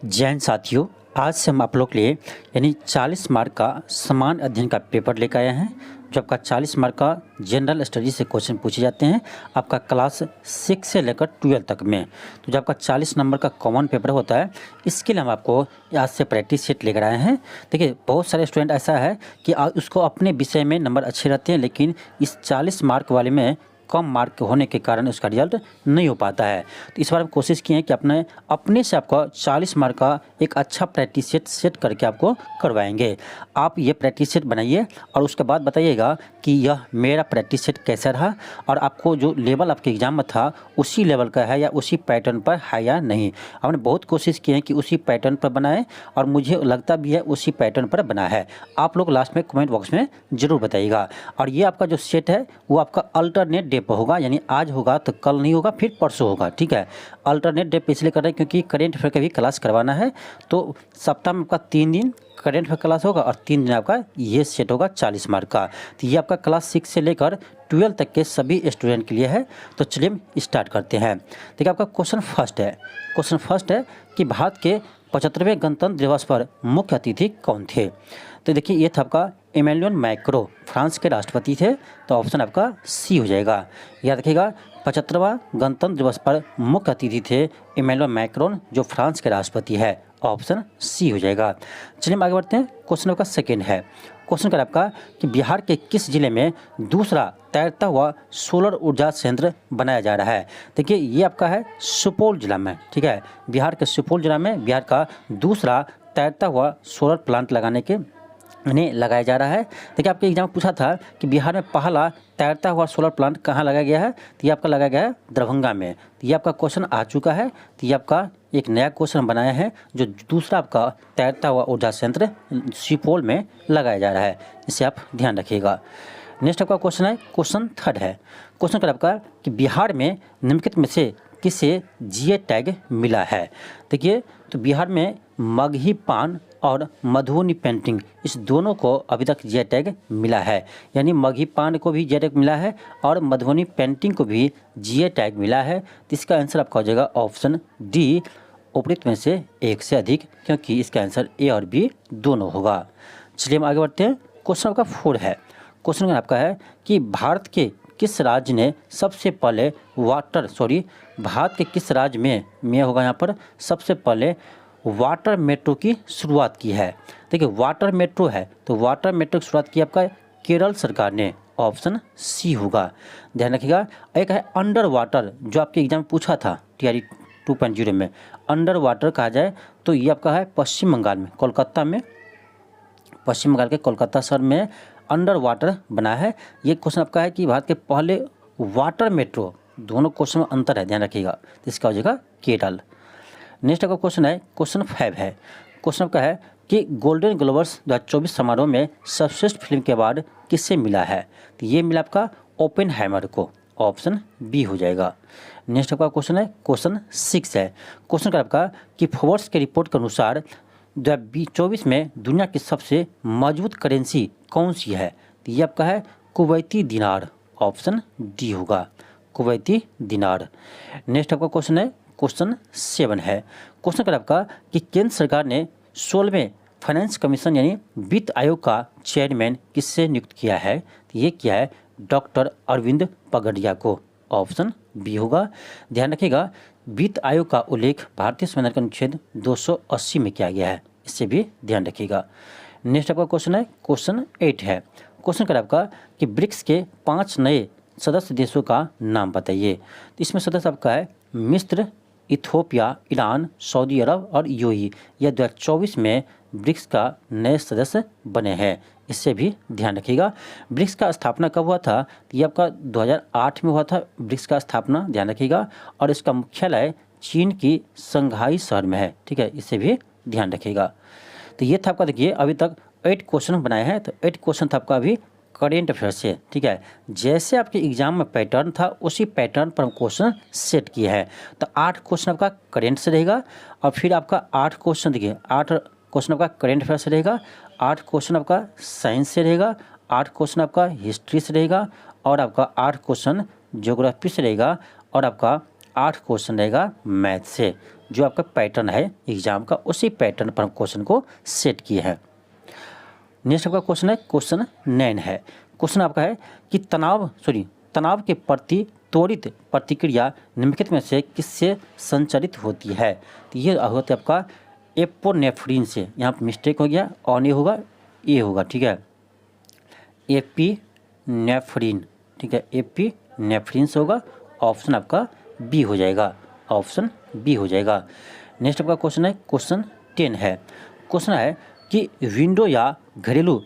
जय हिंद साथियों, आज से हम आप लोग के लिए यानी 40 मार्क का समान अध्ययन का पेपर लेकर आए हैं। जो आपका 40 मार्क का जनरल स्टडी से क्वेश्चन पूछे जाते हैं आपका क्लास 6 से लेकर 12 तक में। तो जो आपका 40 नंबर का कॉमन पेपर होता है, इसके लिए हम आपको आज से प्रैक्टिस सेट लेकर आए हैं। देखिए, बहुत सारे स्टूडेंट ऐसा है कि उसको अपने विषय में नंबर अच्छे रहते हैं, लेकिन इस 40 मार्क वाले में कम मार्क होने के कारण उसका रिजल्ट नहीं हो पाता है। तो इस बार हम कोशिश किए हैं कि अपने से आपको 40 मार्क का एक अच्छा प्रैक्टिस सेट करके आपको करवाएंगे। आप ये प्रैक्टिस सेट बनाइए और उसके बाद बताइएगा कि यह मेरा प्रैक्टिस सेट कैसा रहा और आपको जो लेवल आपके एग्ज़ाम में था उसी लेवल का है या उसी पैटर्न पर है या नहीं। हमने बहुत कोशिश की है कि उसी पैटर्न पर बनाए और मुझे लगता भी है उसी पैटर्न पर बना है। आप लोग लास्ट में कमेंट बॉक्स में ज़रूर बताइएगा। और ये आपका जो सेट है वो आपका अल्टरनेट डे पर होगा, यानी आज होगा तो कल नहीं होगा, फिर परसों होगा। ठीक है, अल्टरनेट डे पे इसलिए कर रहे हैं क्योंकि करेंट अफेयर का भी क्लास करवाना है। तो सप्ताह में आपका 3 दिन करेंट अफेयर क्लास होगा और 3 दिन आपका ये सेट होगा 40 मार्क का। तो ये आपका क्लास 6 से लेकर 12 तक के सभी स्टूडेंट के लिए है। तो चलिए हम स्टार्ट करते हैं। देखिए, आपका क्वेश्चन फर्स्ट है कि भारत के 75वें गणतंत्र दिवस पर मुख्य अतिथि कौन थे। तो देखिए, ये था आपका इमैनुअल मैक्रो, फ्रांस के राष्ट्रपति थे। तो ऑप्शन आपका सी हो जाएगा। याद रखिएगा, 75वां गणतंत्र दिवस पर मुख्य अतिथि थे इमैनुअल मैक्रोन, जो फ्रांस के राष्ट्रपति है। ऑप्शन सी हो जाएगा। चलिए हम आगे बढ़ते हैं। क्वेश्चन आपका सेकेंड है। क्वेश्चन का आपका कि बिहार के किस जिले में दूसरा तैरता हुआ सोलर ऊर्जा संयंत्र बनाया जा रहा है। देखिए, ये आपका है सुपौल जिला में। ठीक है, बिहार के सुपौल जिला में बिहार का दूसरा तैरता हुआ सोलर प्लांट लगाया जा रहा है। देखिए, आपके एग्जाम में पूछा था कि बिहार में पहला तैरता हुआ सोलर प्लांट कहाँ लगाया गया है। तो ये आपका लगाया गया है दरभंगा में। तो ये आपका क्वेश्चन आ चुका है। तो ये आपका एक नया क्वेश्चन बनाया है, जो दूसरा आपका तैरता हुआ ऊर्जा संयंत्र सुपौल में लगाया जा रहा है। इसे आप ध्यान रखिएगा। नेक्स्ट आपका क्वेश्चन है, क्वेश्चन थर्ड है। क्वेश्चन का आपका कि बिहार में निम्नलिखित में से किसे जीए टैग मिला है। देखिए, तो बिहार में मगही पान और मधुबनी पेंटिंग, इस दोनों को अभी तक जीए टैग मिला है। यानी मगही पान को भी जीए टैग मिला है और मधुबनी पेंटिंग को भी जीए टैग मिला है। तो इसका आंसर आपका हो जाएगा ऑप्शन डी, उपरोक्त में से एक से अधिक, क्योंकि इसका आंसर ए और बी दोनों होगा। चलिए हम आगे बढ़ते हैं। क्वेश्चन आपका 4 है। क्वेश्चन आपका है कि भारत के किस राज्य ने सबसे पहले भारत के किस राज्य में होगा यहाँ पर सबसे पहले वाटर मेट्रो की शुरुआत की है। देखिए, वाटर मेट्रो है तो वाटर मेट्रो की शुरुआत की आपका केरल सरकार ने। ऑप्शन सी होगा। ध्यान रखिएगा। एक है अंडर वाटर, जो आपके एग्जाम में पूछा था टीआरई 2.0 में, अंडर वाटर कहा जाए तो ये आपका है पश्चिम बंगाल में, कोलकाता में, पश्चिम बंगाल के कोलकाता शहर में अंडर वाटर बना है। ये क्वेश्चन आपका है कि भारत के पहले वाटर मेट्रो, दोनों क्वेश्चन में अंतर है, ध्यान रखिएगा। तो इसका हो जाएगा केरल। नेक्स्ट आपका क्वेश्चन है, क्वेश्चन 5 है। क्वेश्चन आपका है कि गोल्डन ग्लोबर्स 2024 समारोह में सर्वश्रेष्ठ फिल्म के अवार्ड किससे मिला है। तो ये मिला आपका ओपेनहाइमर को। ऑप्शन बी हो जाएगा। नेक्स्ट आपका क्वेश्चन है, क्वेश्चन 6 है। क्वेश्चन का आपका कि फोर्ब्स के रिपोर्ट के अनुसार 2024 में दुनिया की सबसे मजबूत करेंसी कौन सी है। तो ये आपका है कुवैती दिनार। ऑप्शन डी होगा, कुवैती दिनार। नेक्स्ट आपका क्वेश्चन है, क्वेश्चन 7 है। क्वेश्चन का आपका कि केंद्र सरकार ने 16वें फाइनेंस कमीशन यानी वित्त आयोग का चेयरमैन किससे नियुक्त किया है। तो ये किया है डॉक्टर अरविंद पगडिया को। ऑप्शन बी होगा। ध्यान रखिएगा, वित्त आयोग का उल्लेख भारतीय संविधान का अनुच्छेद 280 में किया गया है, इससे भी ध्यान रखिएगा। नेक्स्ट आपका क्वेश्चन है, क्वेश्चन 8 है। क्वेश्चन का आपका कि ब्रिक्स के 5 नए सदस्य देशों का नाम बताइए। तो इसमें सदस्य आपका है मिस्र, इथियोपिया, ईरान, सऊदी अरब और यूएई। यह 2024 में ब्रिक्स का नए सदस्य बने हैं, इससे भी ध्यान रखिएगा। ब्रिक्स का स्थापना कब हुआ था। ये आपका 2008 में हुआ था ब्रिक्स का स्थापना, ध्यान रखिएगा। और इसका मुख्यालय चीन की संघाई शहर में है। ठीक है, इससे भी ध्यान रखिएगा। तो ये था आपका, देखिए अभी तक 8 क्वेश्चन बनाए हैं। तो 8 क्वेश्चन था आपका अभी करेंट अफेयर से। ठीक है, जैसे आपके एग्जाम में पैटर्न था उसी पैटर्न पर हम क्वेश्चन सेट किए हैं। तो 8 क्वेश्चन आपका करेंट से रहेगा और फिर आपका 8 क्वेश्चन, देखिए 8 क्वेश्चन आपका करेंट अफेयर से रहेगा, 8 क्वेश्चन आपका साइंस से रहेगा, 8 क्वेश्चन आपका हिस्ट्री से रहेगा और आपका 8 क्वेश्चन ज्योग्राफी से रहेगा और आपका 8 क्वेश्चन रहेगा मैथ से। जो आपका पैटर्न है एग्जाम का, उसी पैटर्न पर हम क्वेश्चन को सेट किए हैं। नेक्स्ट आपका क्वेश्चन है, क्वेश्चन 9 है। क्वेश्चन आपका है कि तनाव के प्रति त्वरित प्रतिक्रिया निम्नलिखित में से किससे संचालित होती है। तो ये होता है आपका एपोनेफ्रिन से। यहाँ पर मिस्टेक हो गया, और नहीं होगा, ए होगा, ठीक है, एपिनेफ्रिन, ठीक है, एपिनेफ्रिन से होगा। ऑप्शन आपका बी हो जाएगा, ऑप्शन बी हो जाएगा। नेक्स्ट आपका क्वेश्चन है, क्वेश्चन 10 है। क्वेश्चन है कि विंडो या घरेलू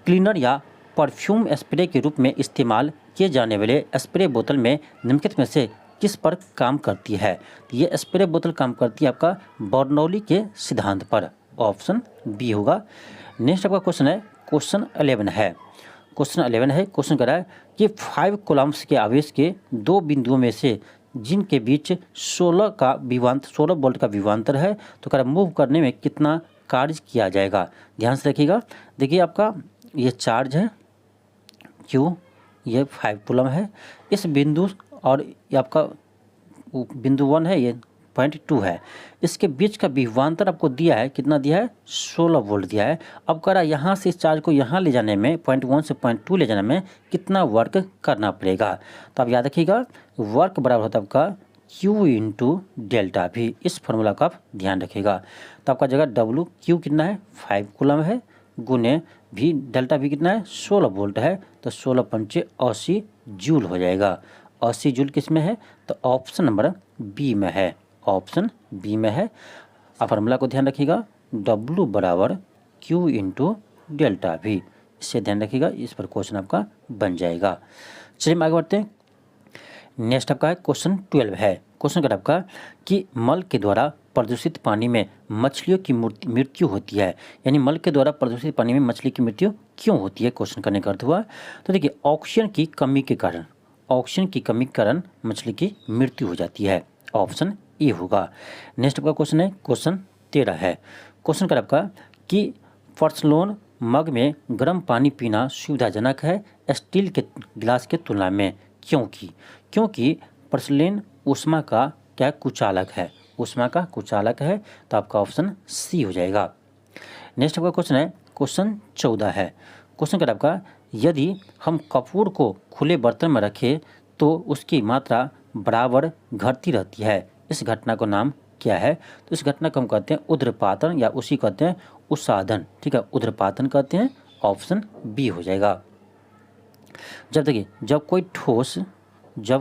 क्लीनर या परफ्यूम स्प्रे के रूप में इस्तेमाल किए जाने वाले स्प्रे बोतल में निम्नलिखित में से किस पर काम करती है। तो ये स्प्रे बोतल काम करती है आपका बर्नौली के सिद्धांत पर, ऑप्शन बी होगा। नेक्स्ट आपका क्वेश्चन है, क्वेश्चन 11 है। क्वेश्चन 11 है, क्वेश्चन कह रहा है कि 5 कूलम्ब्स के आवेश के दो बिंदुओं में से जिनके बीच 16 वोल्ट का विभवांतर है, तो कह रहा मूव करने में कितना कार्य किया जाएगा। ध्यान से रखिएगा। देखिए आपका ये चार्ज है क्यू, ये 5 कूलम है। इस बिंदु और ये आपका बिंदु 1 है, ये पॉइंट 2 है। इसके बीच का विभवांतर आपको दिया है, कितना दिया है, 16 वोल्ट दिया है। अब कह रहा है यहाँ से इस चार्ज को यहाँ ले जाने में, पॉइंट 1 से पॉइंट 2 ले जाने में कितना वर्क करना पड़ेगा। तो आप याद रखिएगा, वर्क बराबर होता है आपका Q इंटू डेल्टा भी। इस फॉर्मूला का आप ध्यान रखिएगा। तो आपका जगह डब्ल्यू क्यू कितना है, 5 कूलम है, गुने भी डेल्टा भी कितना है, 16 वोल्ट है, तो 16 पंचे 80 जूल हो जाएगा। 80 जूल किस में है, तो ऑप्शन नंबर बी में है, ऑप्शन बी में है। आप फॉर्मूला को ध्यान रखिएगा, डब्ल्यू बराबर क्यू इंटू डेल्टा भी, इससे ध्यान रखिएगा, इस पर क्वेश्चन आपका बन जाएगा। चलिए हम आगे बढ़ते हैं। नेक्स्ट आपका है क्वेश्चन 12 है। क्वेश्चन कर आपका कि मल के द्वारा प्रदूषित पानी में मछलियों की मृत्यु होती है, यानी मल के द्वारा प्रदूषित पानी में मछली की मृत्यु क्यों होती है, क्वेश्चन करने का अर्थ हुआ। तो देखिए ऑक्सीजन की कमी के कारण, ऑक्सीजन की कमी के कारण मछली की मृत्यु हो जाती है, ऑप्शन ए होगा। नेक्स्ट आपका क्वेश्चन है, क्वेश्चन 13 है। क्वेश्चन कर आपका कि पर्सलोन मग में गर्म पानी पीना सुविधाजनक है स्टील के गिलास के तुलना में, क्योंकि पर्सलेन ऊष्मा का क्या कुचालक है, ऊष्मा का कुचालक है। तो आपका ऑप्शन सी हो जाएगा। नेक्स्ट आपका क्वेश्चन है, क्वेश्चन 14 है। क्वेश्चन कर आपका यदि हम कपूर को खुले बर्तन में रखें तो उसकी मात्रा बराबर घटती रहती है, इस घटना का नाम क्या है। तो इस घटना को हम कहते हैं ऊर्ध्वपातन, या उसी कहते हैं उत्साधन, ठीक है, ऊर्ध्वपातन कहते हैं, ऑप्शन बी हो जाएगा। जब देखिए जब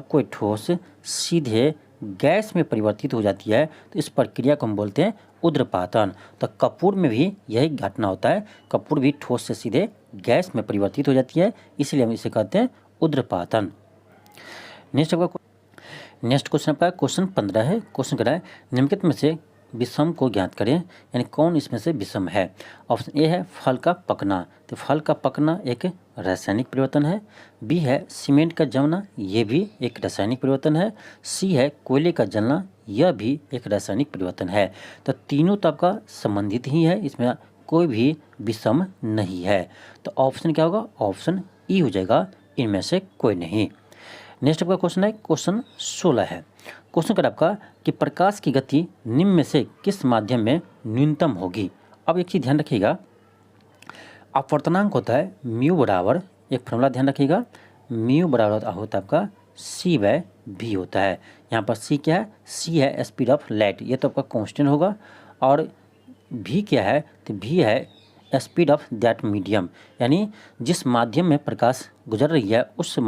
कोई ठोस सीधे गैस में परिवर्तित हो जाती है तो इस प्रक्रिया को हम बोलते हैं ऊर्ध्वपातन। तो कपूर में भी यही घटना होता है, कपूर भी ठोस से सीधे गैस में परिवर्तित हो जाती है, इसलिए हम इसे कहते हैं ऊर्ध्वपातन। नेक्स्ट क्वेश्चन आपका क्वेश्चन 15 है। क्वेश्चन करा है निम्नलिखित में से विषम को ज्ञात करें, यानी कौन इसमें से विषम है। ऑप्शन ए है फल का पकना, तो फल का पकना एक रासायनिक परिवर्तन है। बी है सीमेंट का जमना, ये भी एक रासायनिक परिवर्तन है। सी है कोयले का जलना, यह भी एक रासायनिक परिवर्तन है। तो तीनों तो आपका संबंधित ही है, इसमें कोई भी विषम नहीं है। तो ऑप्शन क्या होगा, ऑप्शन ई हो जाएगा, इनमें से कोई नहीं। नेक्स्ट आपका क्वेश्चन है, क्वेश्चन 16 है। क्वेश्चन कर आपका कि प्रकाश की गति निम्न में से किस माध्यम में न्यूनतम होगी। अब एक चीज़ ध्यान रखिएगा, अपवर्तनांक होता है म्यू बराबर, एक फॉर्मूला ध्यान रखिएगा, म्यू बराबर होता है आपका सी बाय भी होता है। यहाँ पर सी क्या है, सी है स्पीड ऑफ लाइट, ये तो आपका कांस्टेंट होगा। और भी क्या है, तो भी है स्पीड ऑफ दैट मीडियम, यानी जिस माध्यम में प्रकाश गुजर रही है उस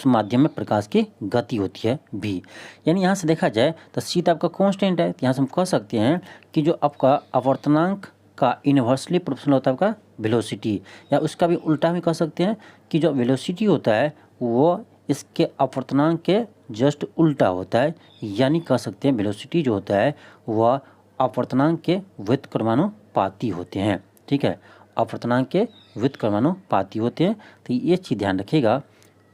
माध्यम में प्रकाश की गति होती है भी। यानी यहाँ से देखा जाए तो सी तो आपका कांस्टेंट है, तो यहाँ से हम कह सकते हैं कि जो आपका अपवर्तनांक का इन्वर्सली प्रोपोर्शनल होता है आपका वेलोसिटी, या उसका भी उल्टा भी कह सकते हैं कि जो वेलोसिटी होता है वो इसके अपवर्तनांक के जस्ट उल्टा होता है। यानी कह सकते हैं वेलोसिटी जो होता है वह अपवर्तनांक के व्युत्क्रमानुपाती होते हैं, ठीक है, अपवर्तनांक के व्युत्क्रमानुपाती होते हैं। तो ये चीज़ ध्यान रखिएगा,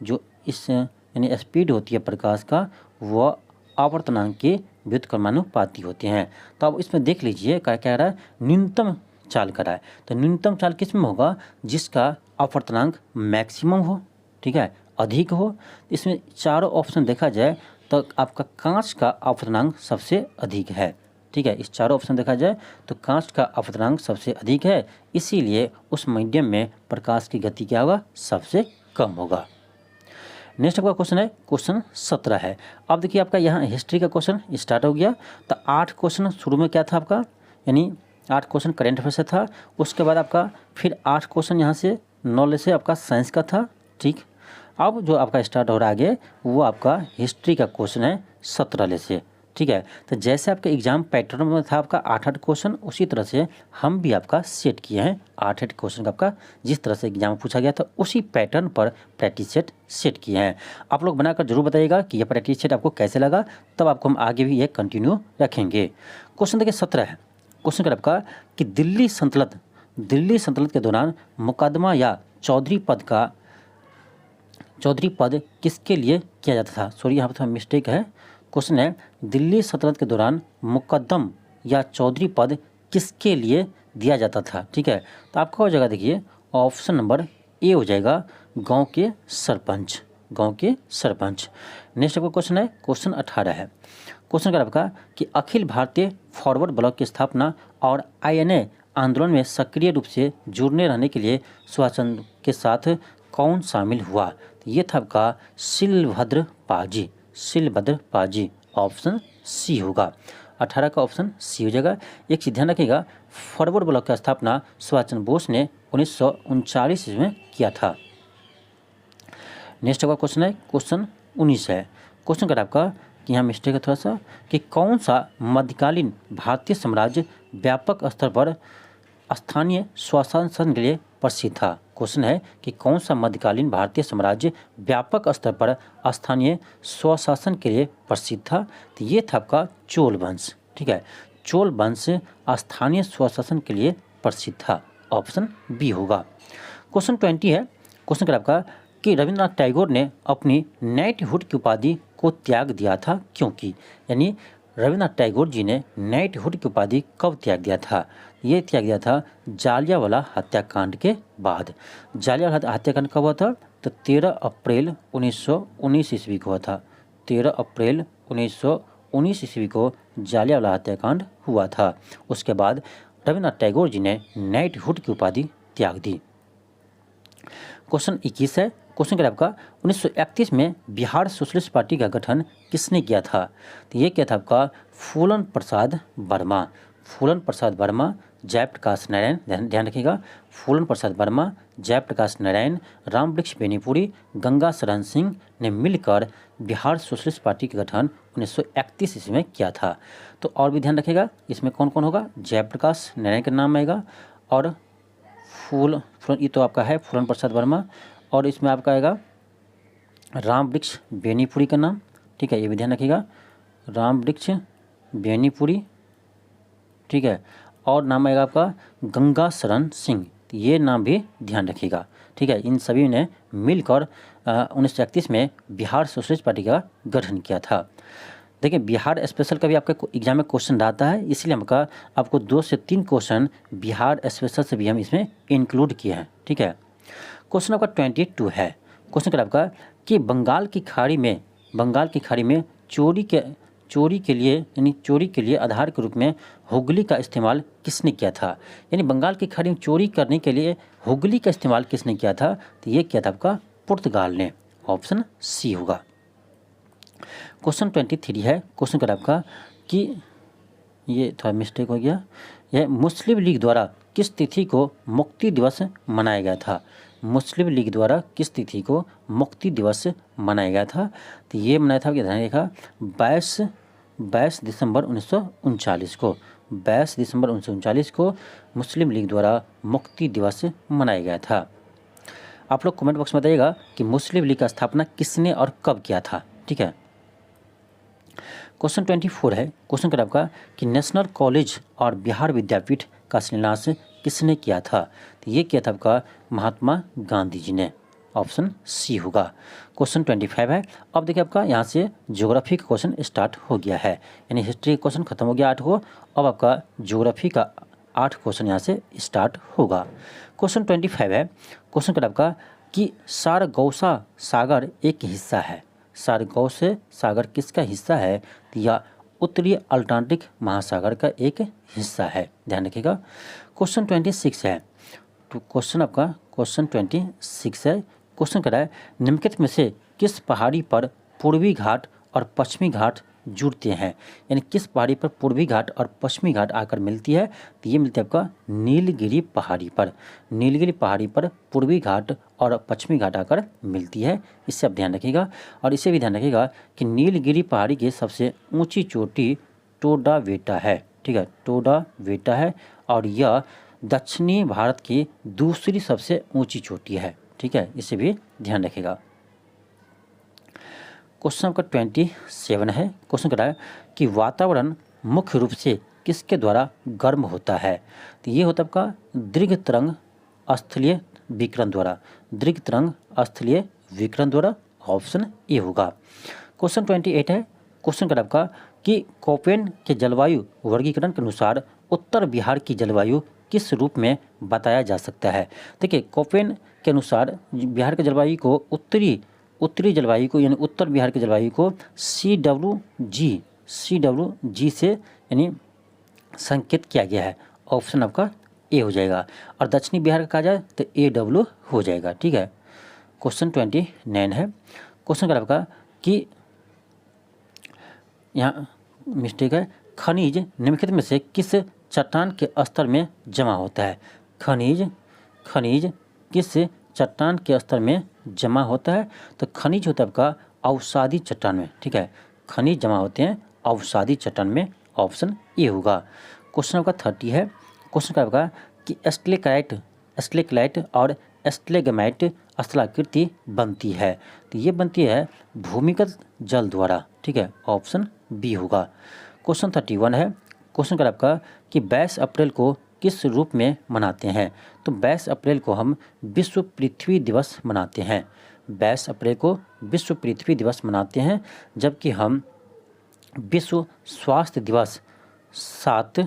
जो इस यानी स्पीड होती है प्रकाश का वह आवर्तनांक के व्युत्क्रमानुपाती होते हैं। तो अब इसमें देख लीजिए क्या कह रहा है, न्यूनतम चाल करा है। तो न्यूनतम चाल किस में होगा, जिसका अपवर्तनांक मैक्सिमम हो, ठीक है, अधिक हो। इसमें चारों ऑप्शन देखा जाए तो आपका कांच का अपवर्तनांक सबसे अधिक है। ठीक है, इस चारों ऑप्शन देखा जाए तो कांच का अपवर्तनांक सबसे अधिक है, इसीलिए उस मीडियम में प्रकाश की गति क्या होगा, सबसे कम होगा। नेक्स्ट आपका क्वेश्चन है क्वेश्चन 17 है। अब देखिए आपका यहाँ हिस्ट्री का क्वेश्चन स्टार्ट हो गया। तो 8 क्वेश्चन शुरू में क्या था आपका, यानी 8 क्वेश्चन करेंट अफेयर से था। उसके बाद आपका फिर 8 क्वेश्चन यहाँ से नॉलेज से आपका साइंस का था। ठीक, अब जो आपका स्टार्ट हो रहा है आगे वो आपका हिस्ट्री का क्वेश्चन है 17 से। ठीक है, तो जैसे आपके एग्जाम पैटर्न में था आपका 8-8 क्वेश्चन, उसी तरह से हम भी आपका सेट किए हैं 8-8 क्वेश्चन का। आपका जिस तरह से एग्जाम पूछा गया था उसी पैटर्न पर प्रैक्टिस सेट किए हैं। आप लोग बनाकर जरूर बताइएगा कि यह प्रैक्टिस सेट आपको कैसे लगा, तब आपको हम आगे भी ये कंटिन्यू रखेंगे। क्वेश्चन देखिए 17 है। क्वेश्चन कर आपका कि दिल्ली सल्तनत के दौरान मुकदमा या चौधरी पद किसके लिए किया जाता था। सॉरी, यहाँ पर थोड़ा मिस्टेक है। क्वेश्चन है दिल्ली सल्तनत के दौरान मुकद्दम या चौधरी पद किसके लिए दिया जाता था। ठीक है, तो आपका हो जाएगा देखिए ऑप्शन नंबर ए हो जाएगा, गांव के सरपंच। नेक्स्ट आपका क्वेश्चन है क्वेश्चन 18 है। क्वेश्चन कर आपका कि अखिल भारतीय फॉरवर्ड ब्लॉक की स्थापना और INA आंदोलन में सक्रिय रूप से जुड़ने रहने के लिए सुभाष चंद्र के साथ कौन शामिल हुआ। तो ये था आपका शिलभद्र पाजी। ऑप्शन सी होगा, 18 का ऑप्शन सी हो जाएगा। एक चीज ध्यान रखिएगा, फॉरवर्ड ब्लॉक की स्थापना सुभाष चंद्र बोस ने 1939 में किया था। नेक्स्ट आपका क्वेश्चन है क्वेश्चन 19 है। क्वेश्चन कर आपका कि यहाँ मिस्टेक है थोड़ा सा, कि कौन सा मध्यकालीन भारतीय साम्राज्य व्यापक स्तर पर स्थानीय स्वशासन के लिए प्रसिद्ध था। क्वेश्चन है कि कौन सा मध्यकालीन भारतीय साम्राज्य व्यापक स्तर पर स्थानीय स्वशासन के लिए प्रसिद्ध था। तो ये था आपका चोल वंश। ठीक है, चोल वंश स्थानीय स्वशासन के लिए प्रसिद्ध था, ऑप्शन बी होगा। क्वेश्चन 20 है। क्वेश्चन कर आपका कि रविंद्रनाथ टैगोर ने अपनी नाइटहुड की उपाधि को त्याग दिया था क्योंकि, यानी रविंद्रनाथ टैगोर जी ने नाइटहुड की उपाधि कब त्याग दिया था। ये त्याग दिया था जालियांवाला हत्याकांड के बाद। जालियांवाला हत्याकांड कब हुआ था, तो 13 अप्रैल 1919 ईस्वी को हुआ था। 13 अप्रैल 1919 ईस्वी को जालियांवाला हत्याकांड हुआ था। उसके बाद रविंद्रनाथ टैगोर जी ने नाइटहुड की उपाधि त्याग दी। क्वेश्चन 21 है। क्वेश्चन क्या आपका 1931 में बिहार सोशलिस्ट पार्टी का गठन किसने किया था। तो ये क्या था आपका फूलन प्रसाद वर्मा, जयप्रकाश नारायण, ध्यान रखिएगा, फूलन प्रसाद वर्मा, जयप्रकाश नारायण, रामवृक्ष बेनीपुरी, गंगा शरण सिंह ने मिलकर बिहार सोशलिस्ट पार्टी का गठन 1931 ईस्वी में किया था। तो और भी ध्यान रखिएगा, इसमें कौन कौन होगा, जयप्रकाश नारायण का नाम आएगा, और ये तो आपका है फूलन प्रसाद वर्मा, और इसमें आपका आएगा रामवृक्ष बेनीपुरी का नाम। ठीक है, ये भी ध्यान रखिएगा, रामवृक्ष बेनीपुरी। ठीक है, और नाम आएगा आपका गंगा शरण सिंह, ये नाम भी ध्यान रखिएगा। ठीक है, इन सभी ने मिलकर 1931 में बिहार सोशलिस्ट पार्टी का गठन किया था। देखिए, बिहार स्पेशल का भी आपका एग्जाम में क्वेश्चन आता है, इसलिए आपको 2 से 3 क्वेश्चन बिहार स्पेशल से भी हम इसमें इंक्लूड किए हैं। ठीक है, क्वेश्चन आपका 22 है। क्वेश्चन क्या आपका कि बंगाल की खाड़ी में चोरी के लिए आधार के रूप में हुगली का इस्तेमाल किसने किया था। यानी बंगाल की खाड़ी में चोरी करने के लिए हुगली का इस्तेमाल किसने किया था। तो ये किया था आपका पुर्तगाल ने, ऑप्शन सी होगा। क्वेश्चन 23 है। क्वेश्चन कर आपका कि ये थोड़ा मिस्टेक हो गया, यह मुस्लिम लीग द्वारा किस तिथि को मुक्ति दिवस मनाया गया था। मुस्लिम लीग द्वारा किस तिथि को मुक्ति दिवस मनाया गया था। तो ये मनाया था, ध्यान रखिएगा, 22 दिसंबर 1939 को, 22 दिसंबर 1939 को मुस्लिम लीग द्वारा मुक्ति दिवस मनाया गया था। आप लोग कमेंट बॉक्स में बताइएगा कि मुस्लिम लीग का स्थापना किसने और कब किया था। ठीक है, क्वेश्चन 24 है। क्वेश्चन कर आपका कि नेशनल कॉलेज और बिहार विद्यापीठ का शिलान्यास किसने किया था। तो ये किया था आपका महात्मा गांधी जी ने, ऑप्शन सी होगा। क्वेश्चन 25 है। अब देखिए आपका यहाँ से ज्योग्राफी का क्वेश्चन स्टार्ट हो गया है, यानी हिस्ट्री का क्वेश्चन खत्म हो गया 8 को, अब आपका ज्योग्राफी का 8 क्वेश्चन यहाँ से स्टार्ट होगा। क्वेश्चन 25 है। क्वेश्चन कर आपका कि सारगौसा सागर एक हिस्सा है। सारगोस सागर किसका हिस्सा है? तो यह उत्तरी अटलांटिक महासागर का एक हिस्सा है, ध्यान रखिएगा। क्वेश्चन 26 है, तो क्वेश्चन आपका क्वेश्चन 26 है। क्वेश्चन कह रहा है निम्नलिखित में से किस पहाड़ी पर पूर्वी घाट और पश्चिमी घाट जुड़ते हैं? यानी किस पहाड़ी पर पूर्वी घाट और पश्चिमी घाट आकर मिलती है? तो ये मिलती है आपका नीलगिरी पहाड़ी पर। नीलगिरी पहाड़ी पर पूर्वी घाट और पश्चिमी घाट आकर मिलती है, इससे आप ध्यान रखिएगा। और इसे भी ध्यान रखिएगा कि नीलगिरी पहाड़ी की सबसे ऊंची चोटी टोडा बेटा है, ठीक है, टोडा बेटा है, और यह दक्षिणी भारत की दूसरी सबसे ऊंची चोटी है, ठीक है, इसे भी ध्यान रखिएगा। क्वेश्चन आपका 27 है। क्वेश्चन कह रहा है कि वातावरण मुख्य रूप से किसके द्वारा गर्म होता है? तो ये होता है आपका दीर्घ तरंग स्थलीय विकिरण द्वारा, दीर्घ तरंग स्थलीय विकिरण द्वारा, ऑप्शन ए होगा। क्वेश्चन 28 है। क्वेश्चन कह रहा है आपका कि कोपेन के जलवायु वर्गीकरण के अनुसार उत्तर बिहार की जलवायु किस रूप में बताया जा सकता है? देखिए, कोपेन के अनुसार बिहार के जलवायु को उत्तरी जलवायु को यानी उत्तर बिहार की जलवायु को CWG से यानी संकेत किया गया है, ऑप्शन आपका ए हो जाएगा। और दक्षिणी बिहार का कहा जाए तो AW हो जाएगा, ठीक है। क्वेश्चन 29 है। क्वेश्चन का आपका कि यहाँ मिस्टेक है, खनिज निम्नलिखित में से किस चट्टान के स्तर में जमा होता है? खनिज किस चट्टान के स्तर में जमा होता है? तो खनिज होता है आपका अवसादी चट्टान में, ठीक है, खनिज जमा होते हैं अवसादी चट्टान में, ऑप्शन ए होगा। क्वेश्चन आपका 30 है। क्वेश्चन का आपका कि स्टलेक्लाइट और स्टलेगमाइट स्थलाकृति बनती है, तो ये बनती है भूमिगत जल द्वारा, ठीक है, ऑप्शन बी होगा। क्वेश्चन 31 है। क्वेश्चन का आपका कि 22 अप्रैल को किस रूप में मनाते हैं? तो 22 अप्रैल को हम विश्व पृथ्वी दिवस मनाते हैं, 22 अप्रैल को विश्व पृथ्वी दिवस मनाते हैं, जबकि हम विश्व स्वास्थ्य दिवस 7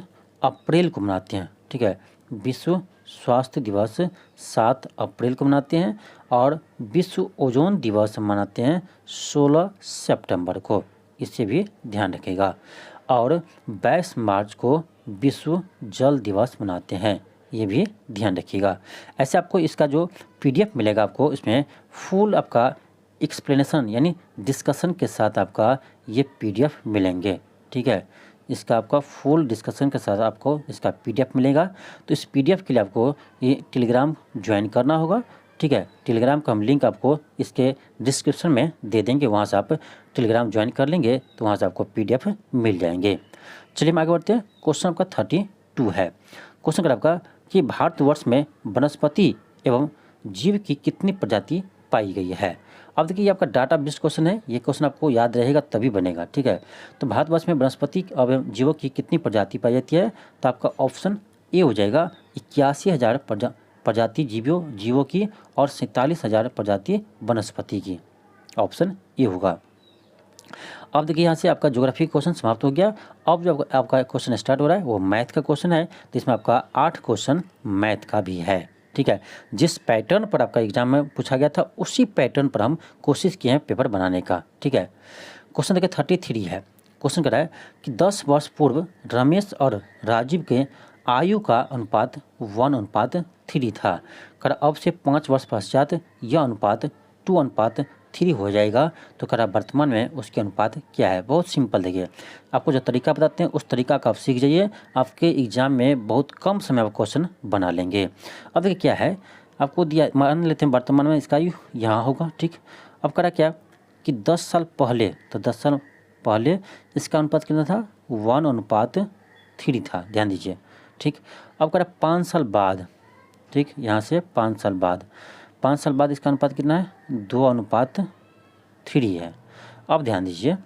अप्रैल को मनाते हैं, ठीक है, विश्व स्वास्थ्य दिवस 7 अप्रैल को मनाते हैं, और विश्व ओजोन दिवस मनाते हैं 16 सितंबर को, इससे भी ध्यान रखिएगा। और 22 मार्च को विश्व जल दिवस मनाते हैं, ये भी ध्यान रखिएगा। ऐसे आपको इसका जो PDF मिलेगा आपको, इसमें फुल आपका एक्सप्लेनेशन यानी डिस्कशन के साथ आपका ये PDF मिलेंगे, ठीक है, इसका आपका फुल डिस्कशन के साथ आपको इसका PDF मिलेगा। तो इस PDF के लिए आपको ये टेलीग्राम ज्वाइन करना होगा, ठीक है, टेलीग्राम का हम लिंक आपको इसके डिस्क्रिप्शन में दे देंगे, वहाँ से आप टेलीग्राम ज्वाइन कर लेंगे तो वहाँ से आपको PDF मिल जाएंगे। चलिए हम आगे बढ़ते हैं। क्वेश्चन आपका 32 है। क्वेश्चन का आपका कि भारतवर्ष में वनस्पति एवं जीव की कितनी प्रजाति पाई गई है? अब देखिए, ये आपका डाटा बेस्ड क्वेश्चन है, ये क्वेश्चन आपको याद रहेगा तभी बनेगा, ठीक है। तो भारतवर्ष में वनस्पति एवं जीवों की कितनी प्रजाति पाई जाती है? तो आपका ऑप्शन ए हो जाएगा, 81,000 प्रजाति जीवों की और 47,000 प्रजाति वनस्पति की, ऑप्शन ए होगा। अब देखिए, यहाँ से आपका ज्योग्राफी क्वेश्चन समाप्त हो गया। अब जो आपका क्वेश्चन स्टार्ट हो रहा है वो मैथ का क्वेश्चन है, तो इसमें आपका 8 क्वेश्चन मैथ का भी है, ठीक है। जिस पैटर्न पर आपका एग्जाम में पूछा गया था उसी पैटर्न पर हम कोशिश किए हैं पेपर बनाने का, ठीक है। क्वेश्चन देखिए 33 है। क्वेश्चन कह रहा है कि 10 वर्ष पूर्व रमेश और राजीव के आयु का अनुपात 1:3 था, कर अब से 5 वर्ष पश्चात यह अनुपात 2:3 हो जाएगा, तो करा वर्तमान में उसके अनुपात क्या है? बहुत सिंपल, देखिए आपको जो तरीका बताते हैं उस तरीका का आप सीख जाइए, आपके एग्जाम में बहुत कम समय में क्वेश्चन बना लेंगे। अब देखिए क्या है, आपको दिया, मान लेते हैं वर्तमान में इसका आयु यहाँ होगा, ठीक। अब करा क्या कि 10 साल पहले, तो 10 साल पहले इसका अनुपात कितना था? 1:3 था, ध्यान दीजिए, ठीक। अब करा 5 साल बाद, ठीक, यहाँ से 5 साल बाद, 5 साल बाद इसका अनुपात कितना है? 2:3 है। अब ध्यान दीजिए,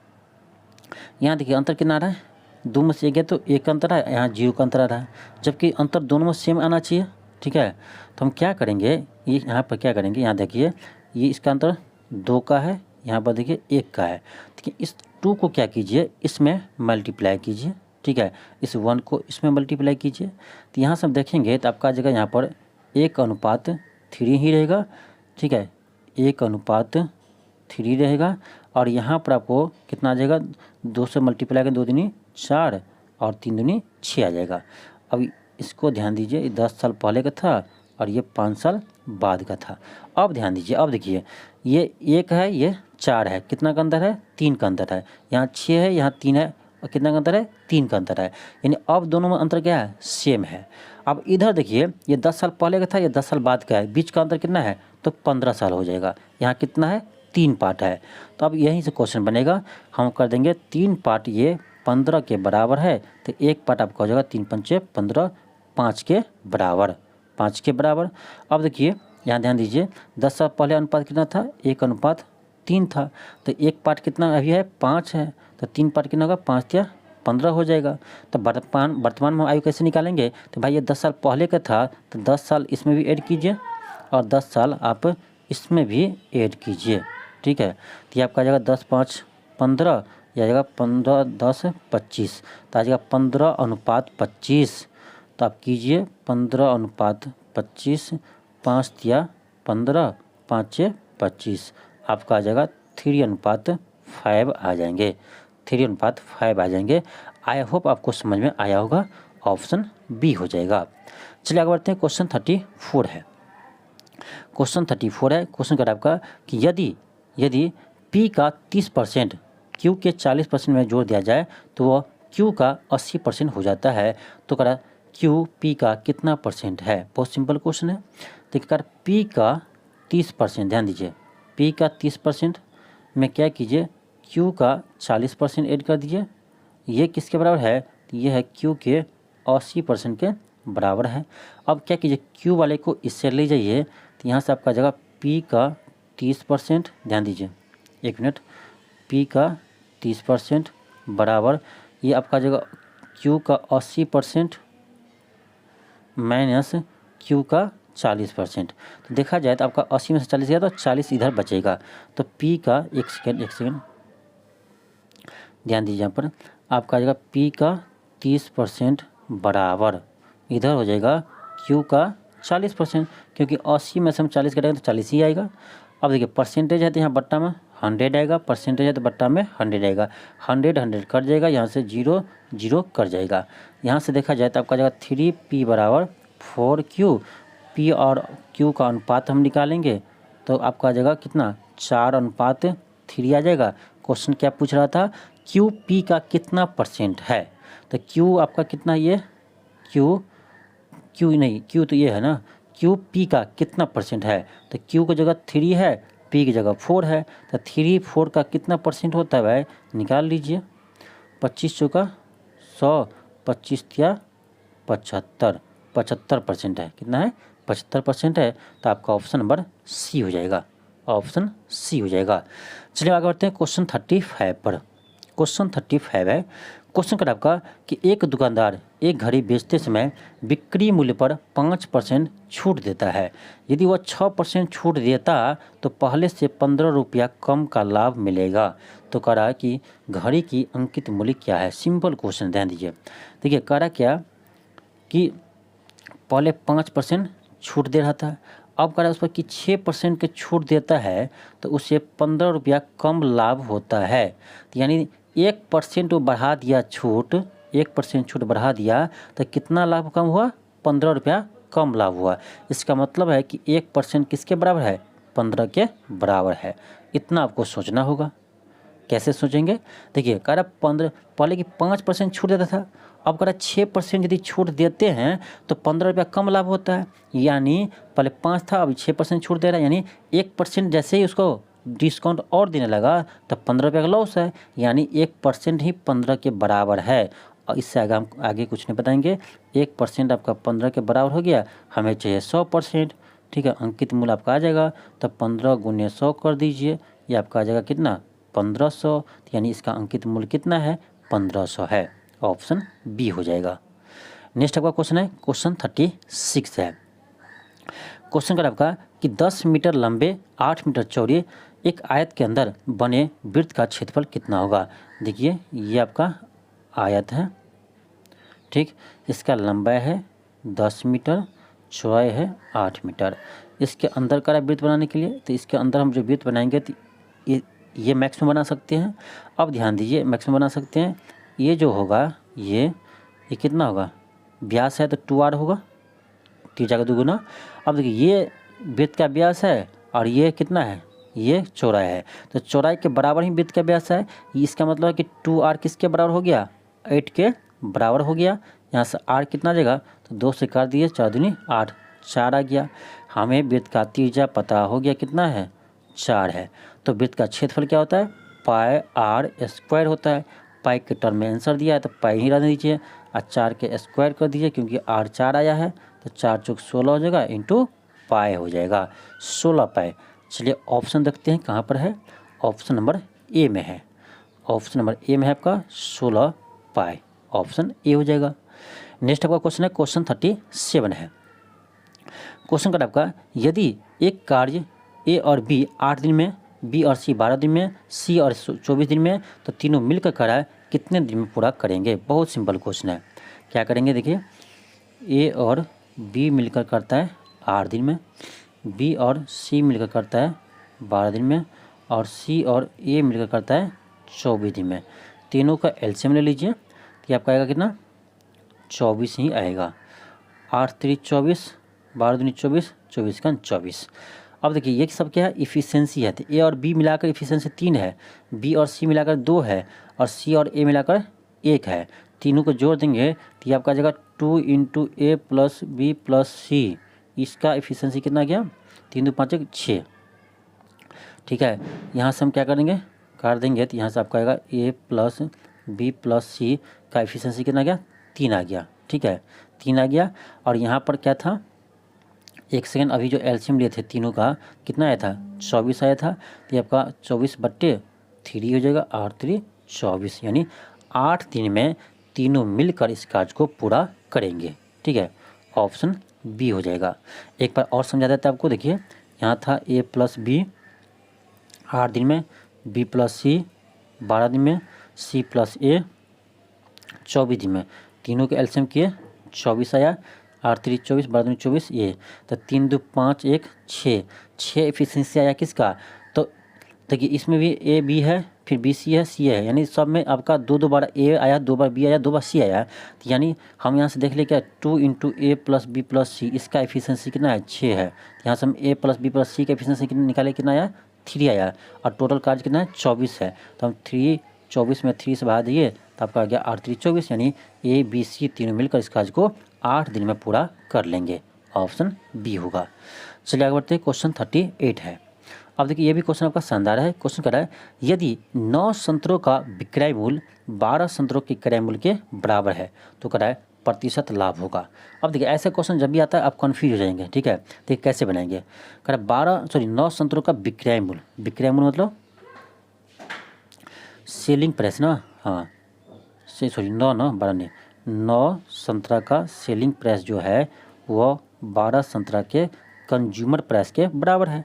यहाँ देखिए अंतर कितना आ रहा है? 2 में से 1 है तो 1 का अंतर है, यहाँ 0 का अंतर आ रहा है, जबकि अंतर दोनों में सेम आना चाहिए, ठीक है। तो हम क्या करेंगे, ये यहाँ पर क्या करेंगे, यहाँ देखिए ये इसका अंतर 2 का है, यहाँ पर देखिए 1 का है, ठीक है। इस 2 को क्या कीजिए, इसमें मल्टीप्लाई कीजिए, ठीक है, इस 1 को इसमें मल्टीप्लाई कीजिए, तो यहाँ से हम देखेंगे तो आपका जगह यहाँ पर 1:3 ही रहेगा, ठीक है, 1:3 रहेगा। और यहाँ पर आपको कितना आ जाएगा, 2 से मल्टीप्लाई करें, 2 दूनी 4 और 3 दूनी 6 आ जाएगा। अब इसको ध्यान दीजिए, ये 10 साल पहले का था और ये 5 साल बाद का था। अब ध्यान दीजिए, अब देखिए ये 1 है, ये 4 है, कितना का अंतर है, 3 का अंतर है। यहाँ 6 है, यहाँ 3 है, और कितना का अंतर है, 3 का अंतर है। यानी अब दोनों में अंतर क्या है, सेम है। अब इधर देखिए, ये 10 साल पहले का था, ये 10 साल बाद का है, बीच का अंतर कितना है, तो 15 साल हो जाएगा। यहाँ कितना है, 3 पार्ट है। तो अब यहीं से क्वेश्चन बनेगा, हम कर देंगे 3 पार्ट ये 15 के बराबर है, तो एक पार्ट आपका हो जाएगा 3 पंचे 15, 5 के बराबर, 5 के बराबर। अब देखिए यहाँ ध्यान दीजिए, 10 साल पहले अनुपात कितना था, 1:3 था, तो एक पार्ट कितना अभी है, 5 है, तो 3 पार्ट कितना होगा, 5 या 15 हो जाएगा। तो वर्तमान में आयु कैसे निकालेंगे, तो भाई ये 10 साल पहले का था, तो 10 साल इसमें भी ऐड कीजिए और 10 साल आप इसमें भी ऐड कीजिए, ठीक है। तो ये आपका आ जाएगा 10 5 15, यह आ जाएगा 15 10 25, तो आ जाएगा 15:25। तो आप कीजिए 15:25, 5 या 15, 5 या 25, आपका आ जाएगा 3:5 आ जाएंगे, 3:5 आ जाएंगे। आई होप आपको समझ में आया होगा, ऑप्शन बी हो जाएगा। चलिए आगे बढ़ते हैं, क्वेश्चन 34 है। क्वेश्चन 34 है, क्वेश्चन कर आपका कि यदि P का 30% Q के 40% में जोड़ दिया जाए तो वह Q का 80% हो जाता है, तो करा Q P का कितना परसेंट है। बहुत सिंपल क्वेश्चन है। देखिए कर P का 30%, ध्यान दीजिए, P का 30% में क्या कीजिए, Q का 40% ऐड कर दीजिए। ये किसके बराबर है, तो ये है Q के 80% के बराबर है। अब क्या कीजिए, Q वाले को इससे ले जाइए, तो यहाँ से आपका आ जाएगा P का 30%, ध्यान दीजिए 1 मिनट, P का 30% बराबर ये आपका आ जाएगा Q का 80% माइनस Q का 40%। तो देखा जाए तो आपका 80 में से 40 गया तो 40 इधर बचेगा। तो P का एक सेकेंड ध्यान दीजिए, यहाँ पर आपका आ जाएगा P का 30% बराबर इधर हो जाएगा Q का 40%, क्योंकि 80 में से हम 40 कटेंगे तो 40 ही आएगा। अब देखिए परसेंटेज है तो यहाँ बट्टा में 100 आएगा, परसेंटेज है तो बट्टा में 100 आएगा, 100 कट जाएगा, यहाँ से 0 0 कट जाएगा। यहाँ से देखा जाए तो आपका जाएगा 3P बराबर 4Q। P और Q का अनुपात हम निकालेंगे तो आपका आ जाएगा कितना, 4:3 आ जाएगा। क्वेश्चन क्या पूछ रहा था, Q P का कितना परसेंट है, तो Q आपका कितना, ये Q नहीं, Q तो ये है ना, Q P का कितना परसेंट है, तो Q की जगह 3 है, P की जगह 4 है, तो 3 4 का कितना परसेंट होता है भाई, निकाल लीजिए। 25 चौका 100, 25 या 75, 75% है, कितना है, 75% है। तो आपका ऑप्शन नंबर सी हो जाएगा, ऑप्शन सी हो जाएगा। चलिए आगे बढ़ते हैं क्वेश्चन 35 पर। क्वेश्चन 35 है, क्वेश्चन कर आपका कि एक दुकानदार एक घड़ी बेचते समय बिक्री मूल्य पर 5% छूट देता है। यदि वह 6% छूट देता तो पहले से 15 रुपया कम का लाभ मिलेगा। तो कह रहा है कि घड़ी की अंकित मूल्य क्या है। सिंपल क्वेश्चन, ध्यान दीजिए। देखिए कह रहा क्या कि पहले 5% छूट दे रहा था, अब कह रहा है उस पर कि 6% के छूट देता है तो उससे 15 रुपया कम लाभ होता है। तो यानी 1% वो बढ़ा दिया छूट, 1% छूट बढ़ा दिया तो कितना लाभ कम हुआ, 15 रुपया कम लाभ हुआ। इसका मतलब है कि 1% किसके बराबर है, 15 के बराबर है। इतना आपको सोचना होगा। कैसे सोचेंगे, देखिए कह रहा 15, पहले कि 5% छूट देता था, अब कह रहा 6% यदि छूट देते हैं तो 15 रुपया कम लाभ होता है। यानी पहले 5 था, अभी 6% छूट दे रहा है, यानी 1% जैसे ही उसको डिस्काउंट और देने लगा तो 15 रुपये का लॉस है। यानी 1% ही 15 के बराबर है। और इससे आगे हम आगे कुछ नहीं बताएंगे। 1% आपका 15 के बराबर हो गया, हमें चाहिए 100%, ठीक है। अंकित मूल्य आपका आ जाएगा, तो 15 × 100 कर दीजिए, ये आपका आ जाएगा कितना, 1500। यानी इसका अंकित मूल्य कितना है, 1500 है। ऑप्शन बी हो जाएगा। नेक्स्ट आपका क्वेश्चन है, क्वेश्चन 36 है। क्वेश्चन का आपका कि 10 मीटर लंबे 8 मीटर चौड़े एक आयत के अंदर बने वृत्त का क्षेत्रफल कितना होगा। देखिए ये आपका आयत है, ठीक। इसका लंबाई है 10 मीटर, चौड़ाई है 8 मीटर। इसके अंदर का वृत्त बनाने के लिए, तो इसके अंदर हम जो वृत्त बनाएंगे तो ये मैक्सिमम बना सकते हैं। अब ध्यान दीजिए, मैक्सिमम बना सकते हैं। ये जो होगा ये कितना होगा, व्यास है तो 2r होगा, त्रिज्या का दुगुना। अब देखिए ये वृत्त का व्यास है और ये कितना है, ये चौड़ाई है, तो चौड़ाई के बराबर ही वृत्त का व्यास है। इसका मतलब है कि 2r किसके बराबर हो गया, 8 के बराबर हो गया। यहाँ से r कितना आ जाएगा, तो 2 से कर दिए, 4 दूनी 8, 4 आ गया। हमें वृत्त का त्रिज्या पता हो गया कितना है, 4 है। तो वृत्त का क्षेत्रफल क्या होता है, पाई r स्क्वायर होता है। पाई के टर्म में आंसर दिया है तो पाई ही रहने दीजिए और 4 के स्क्वायर कर दीजिए, क्योंकि r 4 आया है तो 4 चौक 16 हो जाएगा, इंटू पाई हो जाएगा 16 पाई। चलिए ऑप्शन देखते हैं कहाँ पर है, ऑप्शन नंबर ए में है। ऑप्शन नंबर ए में है आपका 16 पाई, ऑप्शन ए हो जाएगा। नेक्स्ट आपका क्वेश्चन है, क्वेश्चन 37 है। क्वेश्चन का आपका, यदि एक कार्य ए और बी 8 दिन में, बी और सी 12 दिन में, सी और 24 दिन में, तो तीनों मिलकर कराए कितने दिन में पूरा करेंगे। बहुत सिंपल क्वेश्चन है। क्या करेंगे देखिए, ए और बी मिलकर करता है 8 दिन में, बी और सी मिलकर करता है 12 दिन में, और सी और ए मिलकर करता है 24 दिन में। तीनों का एलसीएम ले लीजिए, तो आपका आएगा कितना, 24 ही आएगा। 8 3 24, 12 दूनी 24, 24 का 24। अब देखिए ये सब क्या है, इफिशियंसी है। तो ए और बी मिलाकर इफिशियंसी 3 है, बी और सी मिलाकर 2 है, और सी और ए मिलाकर 1 है। तीनों को जोड़ देंगे तो ये आपका आ जाएगा 2 इंटू ए प्लस बी प्लस सी। इसका इफिशियंसी कितना गया, 3 2 5 6। ठीक है, यहाँ से हम क्या करेंगे, काट देंगे, तो यहाँ से आपका आएगा ए प्लस बी प्लस सी का इफिशियंसी कितना गया, 3 आ गया। ठीक है, 3 आ गया। और यहाँ पर क्या था, एक सेकेंड, अभी जो एलसीएम लिए थे तीनों का कितना आया था, 24 आया था। तो ये आपका 24/3 हो जाएगा, 8 3 24, यानी 8 दिन में तीनों मिलकर इस कार्य को पूरा करेंगे। ठीक है, ऑप्शन बी हो जाएगा। एक बार और समझा देता है आपको। देखिए यहाँ था ए प्लस बी 8 दिन में, बी प्लस सी 12 दिन में, सी प्लस ए 24 दिन में। तीनों के एलसीएम किए, 24 आया, 8 3 24, 12 दूनी 24, ये तो 3 2 5 1 6 एफिशिएंसी आया किसका। तो देखिए इसमें भी ए बी है, फिर बी सी है, सी है, यानी सब में आपका 2 बार ए आया, 2 बार बी आया, 2 बार सी आया। तो यानी हम यहाँ से देख ले क्या, 2 इंटू ए प्लस बी प्लस सी, इसका एफिशिएंसी कितना है, 6 है। यहाँ से हम ए प्लस बी प्लस सी का एफिशिएंसी कितना निकाले, कितना आया, 3 आया, और टोटल कार्य कितना है, 24 है। तो हम 3 24 में 3 से बढ़ा दिए तो आपका आ गया 8 3 24, यानी ए बी सी तीनों मिलकर इस कार्य को 8 दिन में पूरा कर लेंगे। ऑप्शन बी होगा। चलिए आगे बढ़ते हैं, क्वेश्चन 38 है। अब देखिए ये भी क्वेश्चन आपका शानदार है। क्वेश्चन कह रहा है, यदि 9 संतरों का विक्रय मूल्य 12 संतरों के क्रय मूल्य के बराबर है तो कह रहा है प्रतिशत लाभ होगा। अब देखिए ऐसा क्वेश्चन जब भी आता है आप कन्फ्यूज हो जाएंगे। ठीक है, देखिए कैसे बनाएंगे, कह रहा है 9 संतरों का विक्रय मूल्य, विक्रय मूल्य मतलब सेलिंग प्राइस ना, हाँ 9 संतरा का सेलिंग प्राइस जो है वो 12 संतरा के कंज्यूमर प्राइस के बराबर है।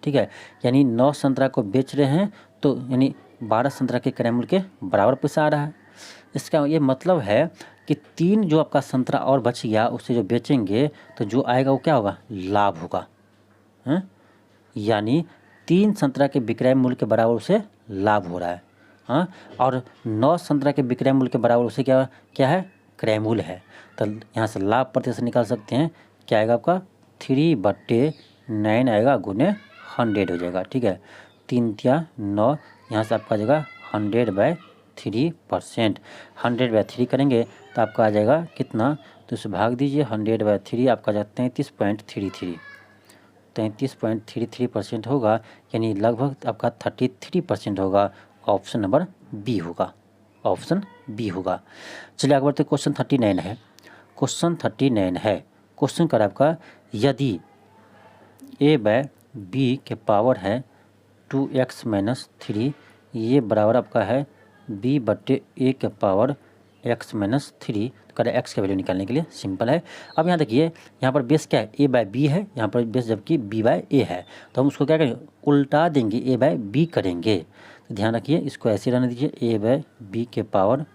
ठीक है, यानी 9 संतरा को बेच रहे हैं तो यानी 12 संतरा के क्रय मूल्य के बराबर पैसा आ रहा है। इसका ये मतलब है कि 3 जो आपका संतरा और बच गया उसे जो बेचेंगे तो जो आएगा वो क्या होगा, लाभ होगा। यानी 3 संतरा के विक्रय मूल्य के बराबर उसे लाभ हो रहा है। हाँ, और 9 संतरा के विक्रय मूल्य के बराबर उसे क्या है, क्रय मूल्य है। तो यहाँ से लाभ प्रतिशत निकाल सकते हैं, क्या आएगा आपका 3/9 आएगा, गुने 100 हो जाएगा। ठीक है, 3 या 9, यहाँ से आपका आ जाएगा 100/3%। 100/3 करेंगे तो आपका आ जाएगा कितना, तो इसे भाग दीजिए, 100/3 आपका आ जाएगा 33.33, 33.33% होगा, यानी लगभग आपका 33% होगा। ऑप्शन नंबर बी होगा, ऑप्शन बी होगा। चलिए आगे बढ़ते, क्वेश्चन 39 है। क्वेश्चन 39 है, क्वेश्चन कर आपका, यदि a/b के पावर है 2x - 3, ये बराबर आपका है b/a के पावर x - 3, तो करें x का वैल्यू निकालने के लिए सिंपल है। अब यहाँ देखिए, यहाँ पर बेस क्या है, a/b है, यहाँ पर बेस जबकि b/a है, तो हम उसको क्या करेंगे, उल्टा देंगे, a/b करेंगे। तो ध्यान रखिए, इसको ऐसे रहने दीजिए, a/b के पावर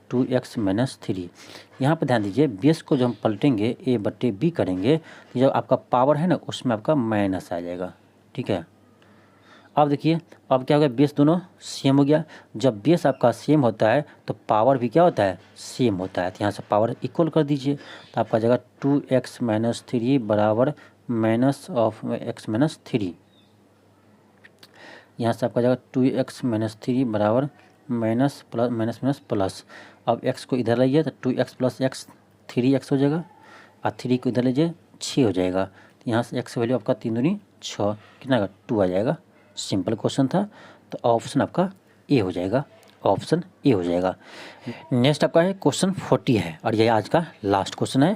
2x - 3। यहाँ पर ध्यान दीजिए, बेस को जब हम पलटेंगे a/b करेंगे तो जब आपका पावर है ना उसमें आपका माइनस आ जाएगा। ठीक है, अब देखिए अब क्या हो गया, बेस दोनों सेम हो गया। जब बेस आपका सेम होता है तो पावर भी क्या होता है, सेम होता है। तो यहाँ से पावर इक्वल कर दीजिए, तो आपका जगह 2x - 3 बराबर माइनस ऑफ x - 3। यहाँ से आपका जगह 2x - 3 बराबर minus plus minus minus plus. अब x को इधर लाइए तो 2x + x 3x हो जाएगा, और 3 को इधर लीजिए 6 हो जाएगा। तो यहाँ से x वैल्यू आपका 3 दूनी 6, कितना आएगा 2 आ जाएगा। सिंपल क्वेश्चन था, तो ऑप्शन आपका ए हो जाएगा, ऑप्शन ए हो जाएगा। नेक्स्ट आपका है क्वेश्चन 40 है, और यह आज का लास्ट क्वेश्चन है।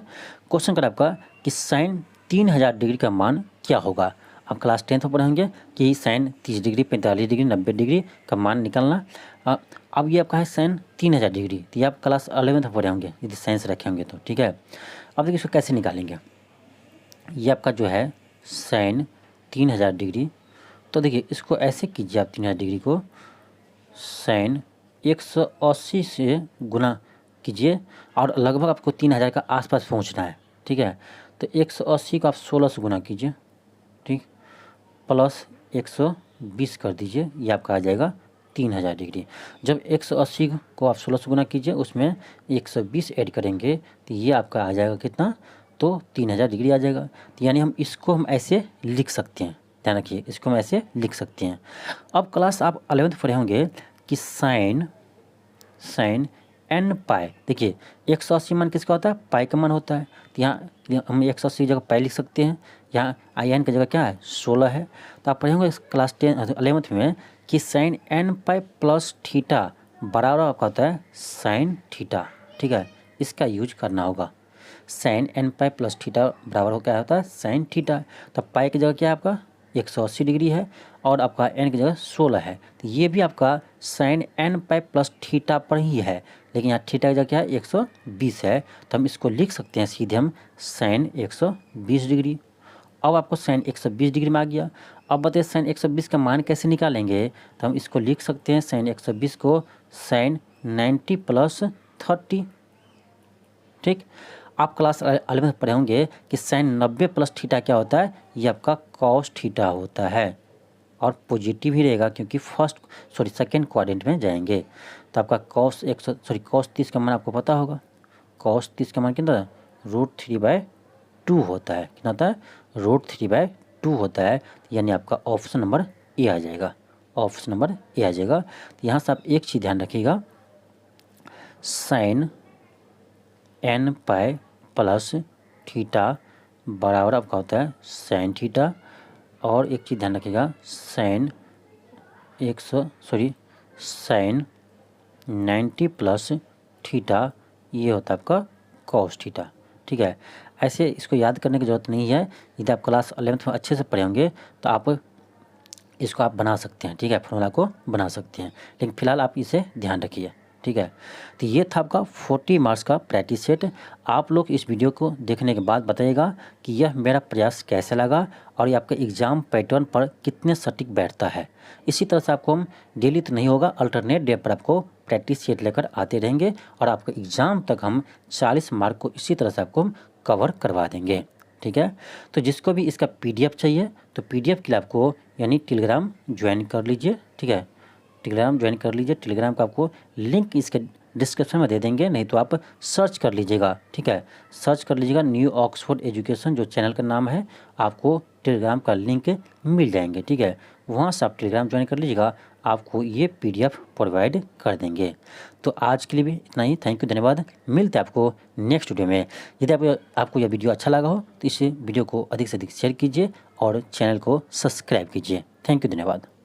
क्वेश्चन का आपका कि साइन 3000 डिग्री का मान क्या होगा। आप क्लास 10th में पढ़ेंगे कि साइन 30 डिग्री, 45 डिग्री, 90 डिग्री का मान निकालना। अब ये आपका है साइन 3000 डिग्री, तो ये आप क्लास 11th में पढ़े होंगे यदि साइंस रखे होंगे तो, ठीक है। अब देखिए इसको कैसे निकालेंगे। ये आपका जो है साइन 3000 डिग्री, तो देखिए इसको ऐसे कीजिए आप 3000 डिग्री को साइन 180 से गुना कीजिए, और लगभग आपको 3000 का आसपास पहुंचना है, ठीक है। तो 180 को आप 16 से गुना कीजिए, ठीक, प्लस 120 कर दीजिए, ये आपका आ जाएगा 3000 डिग्री। जब 180 को आप 16 से गुना कीजिए, उसमें 120 ऐड करेंगे, तो ये आपका आ जाएगा कितना, तो 3000 डिग्री आ जाएगा। तो यानी इसको हम ऐसे लिख सकते हैं, ध्यान रखिए, इसको हम ऐसे लिख सकते हैं। अब क्लास आप 11th पढ़े होंगे कि साइन n पाई, देखिए 180 मान किसका होता है, पाई का मान होता है। तो यहाँ हम 180 की जगह पाई लिख सकते हैं, यहाँ in की जगह क्या है 16 है। तो आप पढ़े होंगे क्लास 11th में कि sine n pi plus theta बराबर आपका होता है साइन थीटा, ठीक है। इसका यूज करना होगा, sine n pi plus theta बराबर क्या होता है साइन थीटा। तो पाई की जगह क्या है आपका 180 डिग्री है, और आपका n की जगह 16 है। तो ये भी आपका sine n pi plus theta पर ही है, लेकिन यहाँ थीटा की जगह क्या है 120 है। तो हम इसको लिख सकते हैं सीधे हम साइन 120 डिग्री। अब आपको साइन 120 डिग्री में आ गया। अब बताइए साइन 120 का मान कैसे निकालेंगे। तो हम इसको लिख सकते हैं साइन 120 को साइन 90 + 30, ठीक। आप क्लास 11 में पढ़े होंगे कि साइन 90 प्लस थीटा क्या होता है, ये आपका कॉस थीटा होता है, और पॉजिटिव ही रहेगा क्योंकि सेकंड क्वाड्रेंट में जाएंगे। तो आपका कॉस 30 का मान आपको पता होगा, कॉस 30 का मान कितना √3/2 होता है, कितना होता है √3/2 होता है। यानी आपका ऑप्शन नंबर ए आ जाएगा, ऑप्शन नंबर ए आ जाएगा। तो यहाँ से आप एक चीज़ ध्यान रखिएगा, sine n pi plus theta बराबर आपका होता है साइन थीटा, और एक चीज़ ध्यान रखिएगा साइन 90 प्लस थीटा ये होता है आपका कॉस थीटा, ठीक है। ऐसे इसको याद करने की ज़रूरत नहीं है, यदि आप क्लास 11th में अच्छे से पढ़े होंगे तो आप इसको आप बना सकते हैं, ठीक है, फॉर्मूला को बना सकते हैं, लेकिन फिलहाल आप इसे ध्यान रखिए, ठीक है। तो ये था आपका 40 मार्क्स का प्रैक्टिस सेट। आप लोग इस वीडियो को देखने के बाद बताइएगा कि यह मेरा प्रयास कैसे लगा, और ये आपके एग्ज़ाम पैटर्न पर कितने सटीक बैठता है। इसी तरह से आपको हम डेली तो नहीं होगा, अल्टरनेट डे पर आपको प्रैक्टिस सेट लेकर आते रहेंगे, और आपके एग्ज़ाम तक हम 40 मार्क को इसी तरह से आपको हम कवर करवा देंगे, ठीक है। तो जिसको भी इसका PDF चाहिए तो PDF के लिए आपको यानी टेलीग्राम ज्वाइन कर लीजिए, ठीक है, टेलीग्राम ज्वाइन कर लीजिए। टेलीग्राम का आपको लिंक इसके डिस्क्रिप्शन में दे देंगे, नहीं तो आप सर्च कर लीजिएगा, ठीक है, सर्च कर लीजिएगा न्यू ऑक्सफोर्ड एजुकेशन जो चैनल का नाम है, आपको टेलीग्राम का लिंक मिल जाएंगे, ठीक है। वहाँ से आप टेलीग्राम ज्वाइन कर लीजिएगा, आपको ये PDF प्रोवाइड कर देंगे। तो आज के लिए भी इतना ही, थैंक यू, धन्यवाद। मिलते हैं आपको नेक्स्ट वीडियो में। यदि आपको यह वीडियो अच्छा लगा हो तो इस वीडियो को अधिक से अधिक शेयर कीजिए और चैनल को सब्सक्राइब कीजिए। थैंक यू, धन्यवाद।